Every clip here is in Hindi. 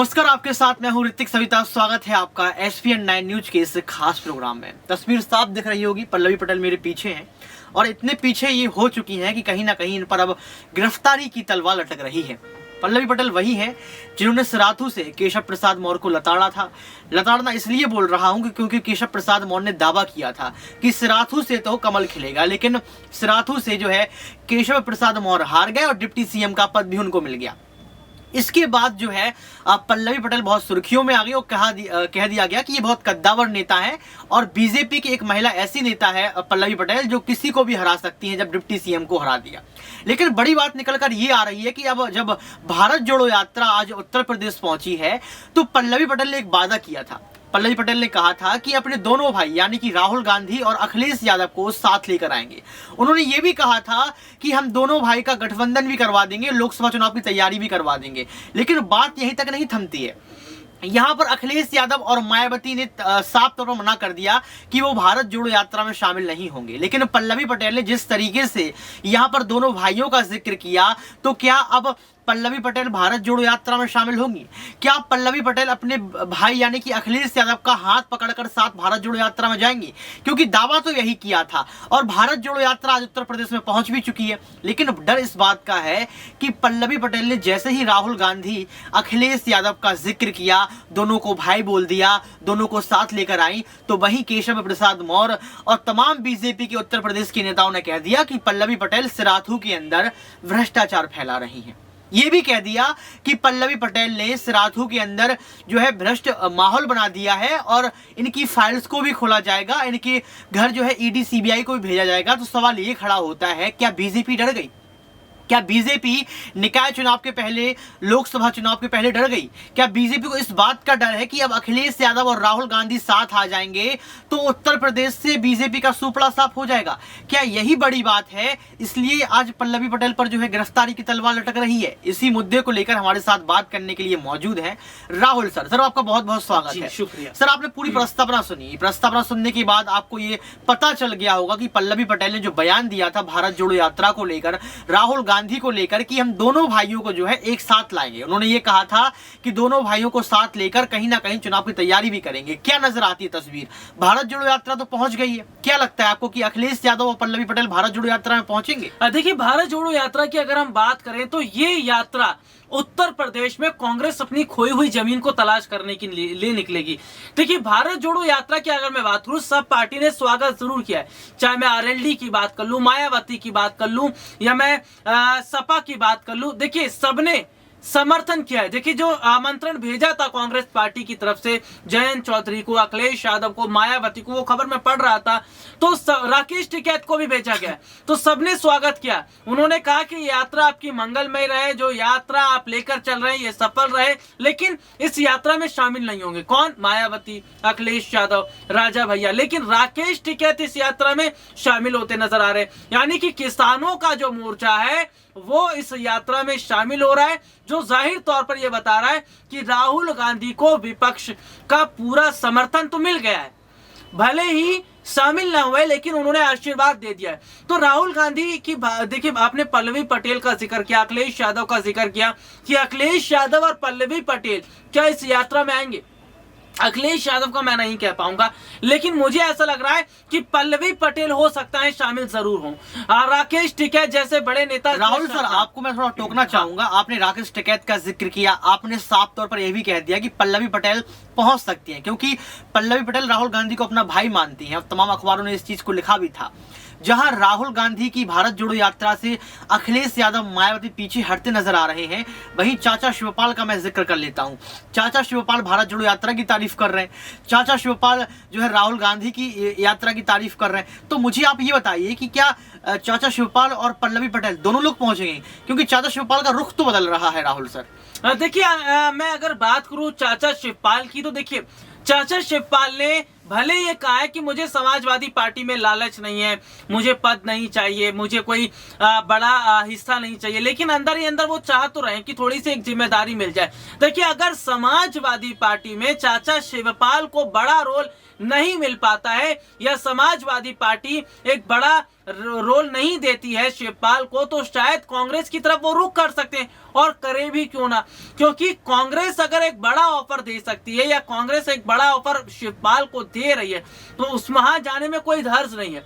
नमस्कार, आपके साथ मैं हूं ऋतिक सविता। स्वागत है आपका SPN 9 न्यूज के इस खास प्रोग्राम में। तस्वीर साफ दिख रही होगी, पल्लवी पटेल मेरे पीछे हैं और इतने पीछे ये हो चुकी हैं कि कहीं ना कहीं इन पर अब गिरफ्तारी की तलवार लटक रही है। पल्लवी पटेल वही है जिन्होंने सराथू से केशव प्रसाद मौर्य को लताड़ा था। लताड़ना इसलिए बोल रहा हूं क्योंकि केशव प्रसाद मौर्य ने दावा किया था कि सराथू से तो कमल खिलेगा, लेकिन सराथू से जो है केशव प्रसाद मौर्य हार गए और डिप्टी CM का पद भी उनको मिल गया। इसके बाद जो है पल्लवी पटेल बहुत सुर्खियों में आ गई और कह दिया गया कि ये बहुत कद्दावर नेता है और बीजेपी की एक महिला ऐसी नेता है पल्लवी पटेल जो किसी को भी हरा सकती है, जब डिप्टी CM को हरा दिया। लेकिन बड़ी बात निकलकर ये आ रही है कि अब जब भारत जोड़ो यात्रा आज उत्तर प्रदेश पहुंची है तो पल्लवी पटेल ने एक वादा किया था। पल्लवी पटेल ने कहा था कि अपने दोनों भाई यानी कि राहुल गांधी और अखिलेश यादव को साथ लेकर आएंगे। उन्होंने ये भी कहा था कि हम दोनों भाई का गठबंधन भी करवा देंगे, लोकसभा चुनाव की तैयारी भी करवा देंगे। लेकिन बात यहीं तक नहीं थमती है। यहाँ पर अखिलेश यादव और मायावती ने साफ तौर पर मना कर दिया कि वो भारत जोड़ो यात्रा में शामिल नहीं होंगे। लेकिन पल्लवी पटेल ने जिस तरीके से यहाँ पर दोनों भाइयों का जिक्र किया, तो क्या अब पल्लवी पटेल भारत जोड़ो यात्रा में शामिल होंगी? क्या पल्लवी पटेल अपने भाई यानी कि अखिलेश यादव का हाथ पकड़कर साथ भारत जोड़ो यात्रा में जाएंगी? क्योंकि दावा तो यही किया था और भारत जोड़ो यात्रा आज उत्तर प्रदेश में पहुंच भी चुकी है। लेकिन डर इस बात का है कि पल्लवी पटेल ने जैसे ही राहुल गांधी अखिलेश यादव का जिक्र किया, दोनों को भाई बोल दिया, दोनों को साथ लेकर आई, तो वहीं केशव प्रसाद मौर्य और तमाम बीजेपी के उत्तर प्रदेश के नेताओं ने कह दिया कि पल्लवी पटेल सराथू के अंदर भ्रष्टाचार फैला रही हैं। ये भी कह दिया कि पल्लवी पटेल ने सराथू के अंदर जो है भ्रष्ट माहौल बना दिया है और इनकी फाइल्स को भी खोला जाएगा, इनके घर जो है ED CBI को भी भेजा जाएगा। तो सवाल ये खड़ा होता है, क्या बीजेपी डर गई? क्या बीजेपी निकाय चुनाव के पहले, लोकसभा चुनाव के पहले डर गई? क्या बीजेपी को इस बात का डर है कि अब अखिलेश यादव और राहुल गांधी साथ आ जाएंगे तो उत्तर प्रदेश से बीजेपी का सुपड़ा साफ हो जाएगा? क्या यही बड़ी बात है? इसलिए आज पल्लवी पटेल पर जो है गिरफ्तारी की तलवार लटक रही है। इसी मुद्दे को लेकर हमारे साथ बात करने के लिए मौजूद है राहुल सर। सर, आपका बहुत बहुत स्वागत है। शुक्रिया सर, आपने पूरी प्रस्तावना सुनी। प्रस्तावना सुनने के बाद आपको ये पता चल गया होगा कि पल्लवी पटेल ने जो बयान दिया था भारत जोड़ो यात्रा को लेकर, राहुल गांधी को लेकर, कि हम दोनों भाइयों को जो है एक साथ लाएंगे। उन्होंने ये कहा था कि दोनों भाइयों को साथ लेकर कहीं ना कहीं चुनाव की तैयारी भी करेंगे। क्या नजर आती है तस्वीर? भारत जोड़ो यात्रा तो पहुंच गई है। क्या लगता है आपको कि अखिलेश यादव और पल्लवी पटेल भारत जोड़ो यात्रा में पहुंचेंगे? देखिए, भारत जोड़ो यात्रा की अगर हम बात करें तो ये यात्रा उत्तर प्रदेश में कांग्रेस अपनी खोई हुई जमीन को तलाश करने के लिए निकलेगी। देखिए, भारत जोड़ो यात्रा की अगर मैं बात करूं, सब पार्टी ने स्वागत जरूर किया है। चाहे मैं RLD की बात कर लूं, मायावती की बात कर लूं या मैं सपा की बात कर लूं, देखिए सबने समर्थन किया है। देखिए, जो आमंत्रण भेजा था कांग्रेस पार्टी की तरफ से जयंत चौधरी को, अखिलेश यादव को, मायावती को, वो खबर में पढ़ रहा था, तो राकेश टिकैत को भी भेजा गया, तो सबने स्वागत किया। उन्होंने कहा कि यात्रा आपकी मंगलमय रहे, जो यात्रा आप लेकर चल रहे हैं ये सफल रहे, लेकिन इस यात्रा में शामिल नहीं होंगे। कौन? मायावती, अखिलेश यादव, राजा भैया। लेकिन राकेश टिकैत इस यात्रा में शामिल होते नजर आ रहे हैं। यानी कि किसानों का जो मोर्चा है वो इस यात्रा में शामिल हो रहा है, जो जाहिर तौर पर यह बता रहा है कि राहुल गांधी को विपक्ष का पूरा समर्थन तो मिल गया है, भले ही शामिल ना हुए लेकिन उन्होंने आशीर्वाद दे दिया है। तो राहुल गांधी की देखिए, आपने पल्लवी पटेल का जिक्र किया, अखिलेश यादव का जिक्र किया कि अखिलेश यादव और पल्लवी पटेल क्या इस यात्रा में आएंगे? अखिलेश यादव का मैं नहीं कह पाऊंगा, लेकिन मुझे ऐसा लग रहा है कि पल्लवी पटेल हो सकता है शामिल जरूर हो। राकेश टिकैत जैसे बड़े नेता। राहुल सर, आपको मैं थोड़ा टोकना चाहूंगा। आपने राकेश टिकैत का जिक्र किया, आपने साफ तौर पर यह भी कह दिया कि पल्लवी पटेल पहुंच सकती हैं, क्योंकि पल्लवी पटेल राहुल गांधी को अपना भाई मानती हैं। तमाम अखबारों ने इस चीज को लिखा भी था। जहां राहुल गांधी की भारत जोड़ो यात्रा से अखिलेश यादव, मायावती पीछे हटते नजर आ रहे हैं, वहीं चाचा शिवपाल का मैं जिक्र कर लेता हूं। चाचा शिवपाल भारत जोड़ो यात्रा की तारीफ कर रहे हैं, चाचा शिवपाल जो है राहुल गांधी की यात्रा की तारीफ कर रहे हैं। तो मुझे आप ये बताइए कि क्या चाचा शिवपाल और पल्लवी पटेल दोनों लोग पहुंचेंगे? क्योंकि चाचा शिवपाल का रुख तो बदल रहा है राहुल सर। देखिए, मैं अगर बात करूं चाचा शिवपाल की, तो देखिए चाचा शिवपाल ने भले ये कहा है कि मुझे समाजवादी पार्टी में लालच नहीं है, मुझे पद नहीं चाहिए, मुझे कोई बड़ा हिस्सा नहीं चाहिए, लेकिन अंदर ही अंदर वो चाह तो रहे कि थोड़ी सी एक जिम्मेदारी मिल जाए। देखिए, अगर समाजवादी पार्टी में चाचा शिवपाल को बड़ा रोल नहीं मिल पाता है या समाजवादी पार्टी एक बड़ा रोल नहीं देती है शिवपाल को, तो शायद कांग्रेस की तरफ वो रुख कर सकते हैं, और करे भी क्यों ना, क्योंकि कांग्रेस अगर एक बड़ा ऑफर दे सकती है या कांग्रेस एक बड़ा ऑफर शिवपाल को दे रही है तो उस वहां जाने में कोई हर्ज नहीं है,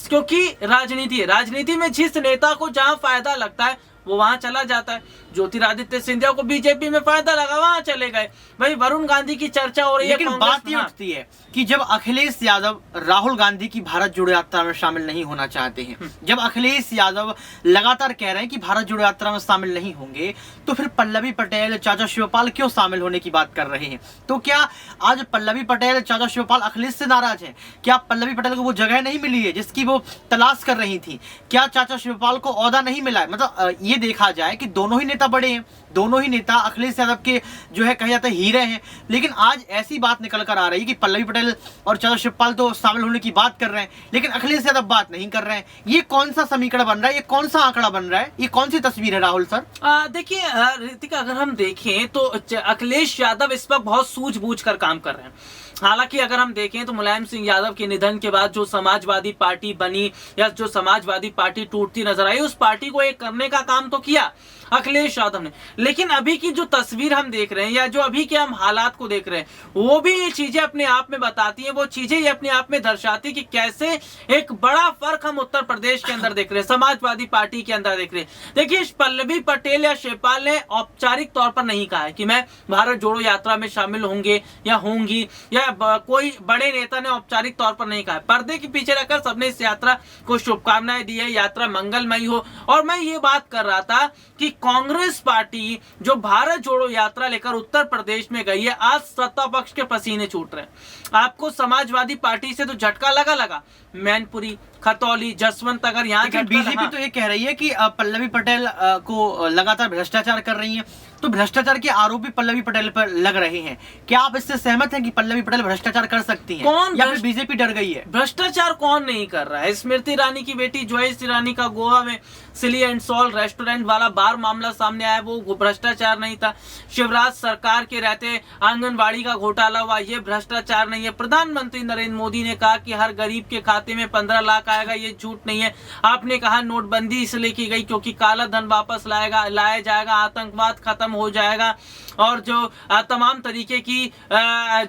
क्योंकि राजनीति है। राजनीति में जिस नेता को जहां फायदा लगता है वो वहां चला जाता है। ज्योतिरादित्य सिंधिया को बीजेपी में फायदा लगा, वहां चले गए। भाई वरुण गांधी की चर्चा हो रही है, लेकिन बात ये उठती है कि जब अखिलेश यादव राहुल गांधी की भारत जोड़ो यात्रा में शामिल नहीं होना चाहते हैं, जब अखिलेश यादव लगातार कह रहे हैं कि भारत जोड़ो यात्रा में शामिल नहीं होंगे, तो फिर पल्लवी पटेल, चाचा शिवपाल क्यों शामिल होने की बात कर रहे हैं? तो क्या आज पल्लवी पटेल, चाचा शिवपाल अखिलेश से नाराज है? क्या पल्लवी पटेल को वो जगह नहीं मिली है जिसकी वो तलाश कर रही थी? क्या चाचा शिवपाल को ओहदा नहीं मिला है? मतलब ये देखा जाए कि दोनों ही नेता बड़े हैं, दोनों ही नेता अखिलेश यादव के जो है कहा जाता है हीरे हैं, लेकिन आज ऐसी बात निकल कर आ रही है कि पल्लवी पटेल और चाचा शिवपाल तो शामिल होने की बात कर रहे हैं, लेकिन अखिलेश यादव बात नहीं कर रहे हैं। ये कौन सा समीकरण बन रहा है? ये कौन सा आंकड़ा बन रहा है? ये कौन सी तस्वीर है राहुल सर? देखिए ऋतिक, अगर हम देखें तो अखिलेश यादव इस वक्त बहुत सूझबूझ कर काम कर रहे हैं। हालांकि अगर हम देखें तो मुलायम सिंह यादव के निधन के बाद जो समाजवादी पार्टी बनी या जो समाजवादी पार्टी टूटती नजर आई, उस पार्टी को एक करने का काम तो किया अखिलेश यादव ने, लेकिन अभी की जो तस्वीर हम देख रहे हैं या जो अभी के हम हालात को देख रहे हैं, वो भी ये चीजें अपने आप में बताती हैं, वो चीजें ये अपने आप में दर्शाती कि कैसे एक बड़ा फर्क हम उत्तर प्रदेश के अंदर देख रहे हैं, समाजवादी पार्टी के अंदर देख रहे हैं। देखिए पल्लवी पटेल या शिवपाल ने औपचारिक तौर पर नहीं कहा है कि मैं भारत जोड़ो यात्रा में शामिल होंगे या होंगी, या कोई बड़े नेता ने औपचारिक तौर पर नहीं कहा है। पर्दे के पीछे रहकर सबने इस यात्रा को शुभकामनाएं दी है, यात्रा मंगलमयी हो। और मैं ये बात कर रहा था कि कांग्रेस पार्टी जो भारत जोड़ो यात्रा लेकर उत्तर प्रदेश में गई है, आज सत्ता पक्ष के पसीने छूट रहे हैं। आपको समाजवादी पार्टी से तो झटका लगा, मैनपुरी, खतौली, जसवंत नगर, यहाँ बीजेपी तो ये कह रही है कि पल्लवी पटेल को लगातार भ्रष्टाचार कर रही है, तो भ्रष्टाचार के आरोप भी पल्लवी पटेल पर लग रहे हैं। क्या आप इससे सहमत हैं कि पल्लवी पटेल भ्रष्टाचार कर सकती हैं? कौन या फिर बीजेपी डर गई है? भ्रष्टाचार कौन नहीं कर रहा है? स्मृति ईरानी की बेटी जॉयस ईरानी का गोवा में सिली एंड सॉल रेस्टोरेंट वाला बार मामला सामने आया, वो भ्रष्टाचार नहीं था। शिवराज सरकार के रहते आंगनबाड़ी का घोटाला हुआ, ये भ्रष्टाचार नहीं है। प्रधानमंत्री नरेंद्र मोदी ने कहा कि हर गरीब के खाते में 15 लाख आएगा, ये झूठ नहीं है। आपने कहा नोटबंदी इसलिए की गई क्योंकि काला धन वापस लाया जाएगा, आतंकवाद खत्म हो जाएगा, और जो तमाम तरीके की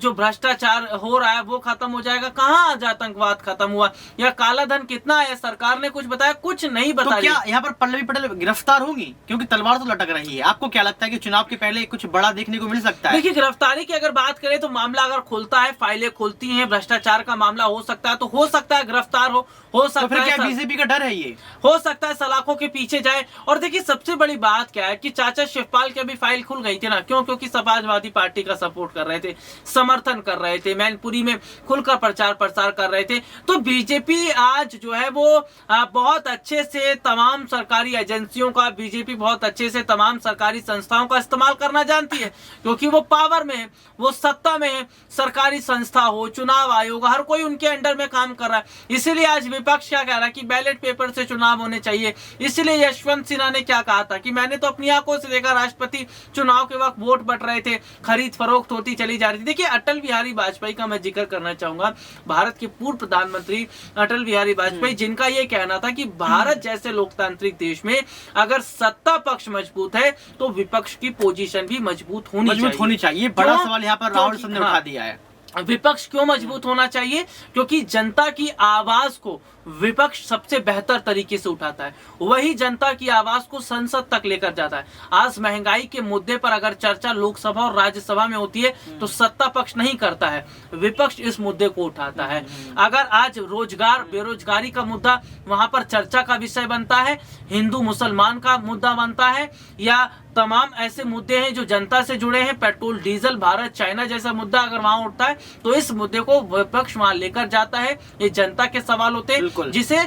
जो भ्रष्टाचार हो रहा है वो खत्म हो जाएगा। कहाँ आज आतंकवाद खत्म हुआ या काला धन कितना है? सरकार ने कुछ बताया? कुछ नहीं बताया। तो क्या यहाँ पर पल्लवी पटेल गिरफ्तार होंगी? क्योंकि तलवार तो लटक रही है। आपको क्या लगता है कि चुनाव के पहले कुछ बड़ा देखने को मिल सकता है? देखिए गिरफ्तारी की अगर बात करें तो मामला अगर खुलता है, फाइलें खुलती हैं, भ्रष्टाचार का मामला हो सकता है, तो हो सकता है गिरफ्तार हो सकता है। तो फिर क्या बीजेपी का डर है? ये हो सकता है सलाखों के पीछे जाए। और देखिए सबसे बड़ी बात क्या है कि चाचा शिवपाल की अभी फाइल खुल गई थी ना, क्यों? क्योंकि समाजवादी पार्टी का सपोर्ट कर रहे थे, समर्थन कर रहे थे, मैनपुरी में खुलकर प्रचार प्रसार कर रहे थे। तो बीजेपी आज जो है वो बहुत अच्छे से तमाम सरकारी एजेंसियों का, बीजेपी बहुत अच्छे से तमाम सरकारी संस्थाओं का इस्तेमाल करना जानती है, क्योंकि वो पावर में है, वो सत्ता में है। सरकारी संस्था हो, चुनाव आयोग, हर कोई उनके अंडर में काम कर रहा है। इसीलिए आज विपक्ष क्या कह रहा है कि बैलेट पेपर से चुनाव होने चाहिए। इसलिए यशवंत सिन्हा ने क्या कहा था कि मैंने तो अपनी आंखों से देखा, राष्ट्रपति चुनाव के वक्त वोट बट रहे थे, खरीद फरोख्त होती चली जा रही थी। देखिए अटल बिहारी वाजपेयी का मैं जिक्र करना चाहूंगा, भारत के पूर्व प्रधानमंत्री अटल बिहारी वाजपेयी, जिनका यह कहना था कि भारत जैसे लोकतांत्रिक देश में अगर सत्ता पक्ष मजबूत है तो विपक्ष की पोजीशन भी मजबूत होनी चाहिए। बड़ा सवाल यहाँ पर राहुल ने उठा दिया है। विपक्ष क्यों मजबूत होना चाहिए? क्योंकि जनता की आवाज को विपक्ष सबसे बेहतर तरीके से उठाता है, वही जनता की आवाज को संसद तक लेकर जाता है। आज महंगाई के मुद्दे पर अगर चर्चा लोकसभा और राज्यसभा में होती है तो सत्ता पक्ष नहीं करता है, विपक्ष इस मुद्दे को उठाता है। अगर आज रोजगार, बेरोजगारी का मुद्दा वहां पर चर्चा का विषय बनता है, हिंदू मुसलमान का मुद्दा बनता है, या तमाम ऐसे मुद्दे हैं जो जनता से जुड़े हैं, पेट्रोल डीजल, भारत चाइना जैसा मुद्दा अगर वहां उठता है तो इस मुद्दे को विपक्ष वहां लेकर जाता है। ये जनता के सवाल होते हैं जिसे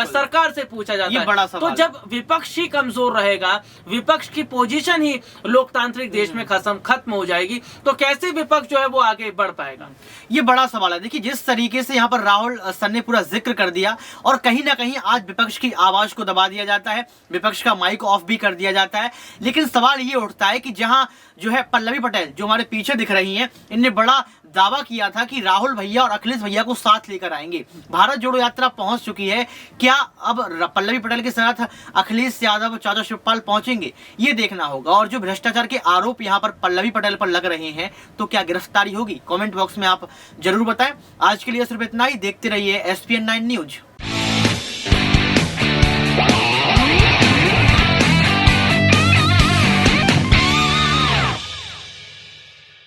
सरकार से पूछा जाता है। तो जब विपक्ष ही कमजोर रहेगा, विपक्ष की पोजीशन ही लोकतांत्रिक देश में खत्म हो जाएगी, तो कैसे विपक्ष जो है वो आगे बढ़ पाएगा? ये बड़ा सवाल है। देखिए जिस तरीके से यहाँ पर राहुल सर ने पूरा जिक्र कर दिया, और कहीं ना कहीं आज विपक्ष की आवाज को दबा दिया जाता है, विपक्ष का माइक ऑफ भी कर दिया जाता है। लेकिन सवाल ये उठता है कि जहां जो है पल्लवी पटेल जो हमारे पीछे दिख रही हैं, इनने बड़ा दावा किया था कि राहुल भैया और अखिलेश भैया को साथ लेकर आएंगे। भारत जोड़ो यात्रा पहुंच चुकी है, क्या अब पल्लवी पटेल के साथ अखिलेश यादव, चाचा शिवपाल पहुंचेंगे, ये देखना होगा। और जो भ्रष्टाचार के आरोप यहाँ पर पल्लवी पटेल पर लग रहे हैं, तो क्या गिरफ्तारी होगी? कमेंट बॉक्स में आप जरूर बताएं। आज के लिए सिर्फ इतना ही। देखते रहिए SPN9 न्यूज।